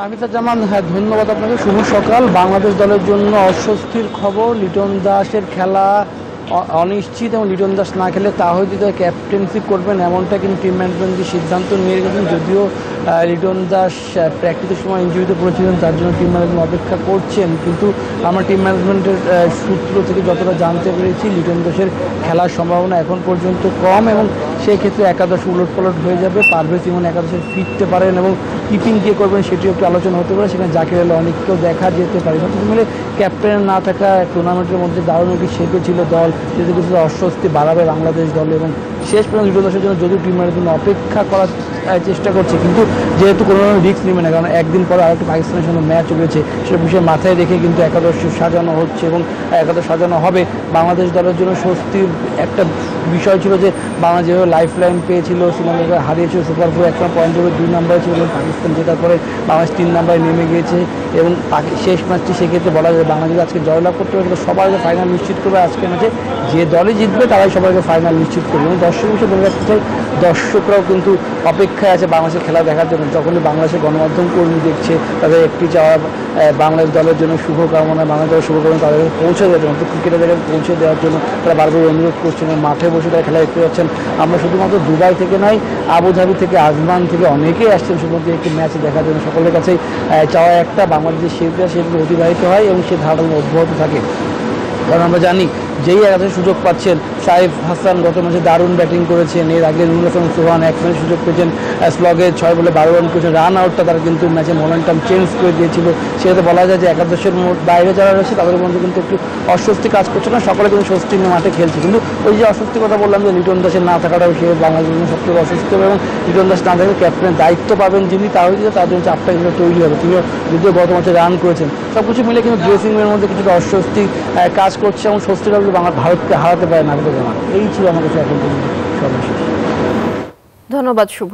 তাহমিদুল জামান, হ্যাঁ ধন্যবাদ আপনাকে। শুভ সকাল। বাংলাদেশ দলের জন্য অস্বস্তির খবর, লিটন দাসের খেলা অনিশ্চিত এবং লিটন দাস না খেলে তাহিদ হৃদয় ক্যাপ্টেন্সি করবেন এমনটা কিন্তু টিম ম্যানেজমেন্ট যে সিদ্ধান্ত নিয়ে গেছেন। যদিও লিটন দাস প্র্যাকটিসের সময় ইনজুরিতে পড়েছিলেন, তার জন্য টিম ম্যানেজমেন্ট অপেক্ষা করছেন, কিন্তু আমরা টিম ম্যানেজমেন্টের সূত্র থেকে যতটা জানতে পেরেছি লিটন দাসের খেলার সম্ভাবনা এখন পর্যন্ত কম এবং সেই ক্ষেত্রে একাদশ উলটপালট হয়ে যাবে। পারভেজ ইমন একাদশে ফিরতে পারেন এবং কিপিং কে করবেন সেটিও একটু আলোচনা হতে পারে। সেখানে জাকির আলী অনেককেও দেখা যেতে পারে। সব কিছু মিলে ক্যাপ্টেন না থাকা টুর্নামেন্টের মধ্যে দারুণ একটি শেপে ছিল দল, যেহেতু কিছু অস্বস্তি বাড়াবে বাংলাদেশ দল এবং শেষ পর্যন্ত লিটন দাসের জন্য যদিও টিম ম্যানেজমেন্ট অপেক্ষা করার চেষ্টা করছে, কিন্তু যেহেতু কোনো রিস্ক নেবে না, কারণ একদিন পরে আরেকটি পাকিস্তানের সঙ্গে ম্যাচ রয়েছে, সেটা বিষয়ে মাথায় রেখে কিন্তু একাদশ সাজানো হচ্ছে এবং একাদশ সাজানো হবে। বাংলাদেশ দলের জন্য স্বস্তির একটা বিষয় ছিল যে বাংলাদেশ যেভাবে লাইফ লাইন পেয়েছিল, শ্রীলঙ্কাকে হারিয়েছিল সুপার ফোর, একটা পয়েন্ট হবে 2 নম্বরে ছিল এবং পাকিস্তান জেতার পরে বাংলাদেশ 3 নম্বরে নেমে গিয়েছে এবং শেষ ম্যাচটি সেক্ষেত্রে বলা যায় বাংলাদেশ আজকে জয়লাভ করতে পারে, কিন্তু সবাইকে ফাইনাল নিশ্চিত করবে আজকের ম্যাচে। যে দলই জিতবে তারাই সবাইকে ফাইনাল নিশ্চিত করবে এবং দর্শক হিসেবে বলে রাখতে চাই, দর্শকরাও কিন্তু অপেক্ষায় আছে বাংলাদেশের খেলা দেখার জন্য। যখনই বাংলাদেশের গণমাধ্যম কর্মী দেখছে, তাদের একটি চাওয়া বাংলাদেশ দলের জন্য শুভকামনা, বাংলাদেশ দলের শুভকামনা তাদের পৌঁছে দেওয়ার জন্য, তো ক্রিকেটারদের পৌঁছে দেওয়ার জন্য তারা বারবার অনুরোধ করছেন, মাঠে বসে তারা খেলা দেখতে যাচ্ছেন। আমরা শুধুমাত্র দুবাই থেকে নয়, আবুধাবি থেকে, আজমান থেকে অনেকেই আসছেন শুধুমাত্র একটি ম্যাচ দেখার জন্য। সকলের কাছেই চাওয়া একটা বাংলাদেশের শিল্পীরা সেগুলো অতিবাহিত হয় এবং সে ধারা অব্যাহত থাকে। কারণ আমরা জানি যেই একাদশে সুযোগ পাচ্ছেন, সাইফ হাসান গত ম্যাচে দারুণ ব্যাটিং করেছেন, এর আগে নুরুল হাসান সোহান এক ম্যাচে সুযোগ পেয়েছেন, স্লগে 6 বলে 12 রান করেছেন। রান আউটটা তারা কিন্তু ম্যাচে মোমেন্টাম চেঞ্জ করে দিয়েছিল। সেটাতে বলা যায় যে একাদশের বাইরে যারা রয়েছে তাদের মধ্যে কিন্তু একটু অস্বস্তি কাজ করছে না, সকলে কিন্তু স্বস্তি নিয়ে মাঠে খেলছে। কিন্তু ওই যে অস্বস্তির কথা বললাম যে লিটন দাসের না থাকাটাও সে বাংলাদেশের জন্য সবথেকে অসুস্থ হবে এবং লিটন দাস না থাকলে ক্যাপ্টেনের দায়িত্ব পাবেন যিনি, তাহলে তার জন্য চাপটা কিন্তু তৈরি হবে। তিনিও যদিও গত ম্যাচে রান করেছেন, সব কিছু মিলে কিন্তু ড্রেসিং রুমের মধ্যে কিছুটা অস্বস্তি কাজ করছে এবং স্বস্তিটা ভারতকে হারাতে পারে না। এই ছিল আমার কাছে এখন পর্যন্ত সর্বশেষ। ধন্যবাদ শুভ।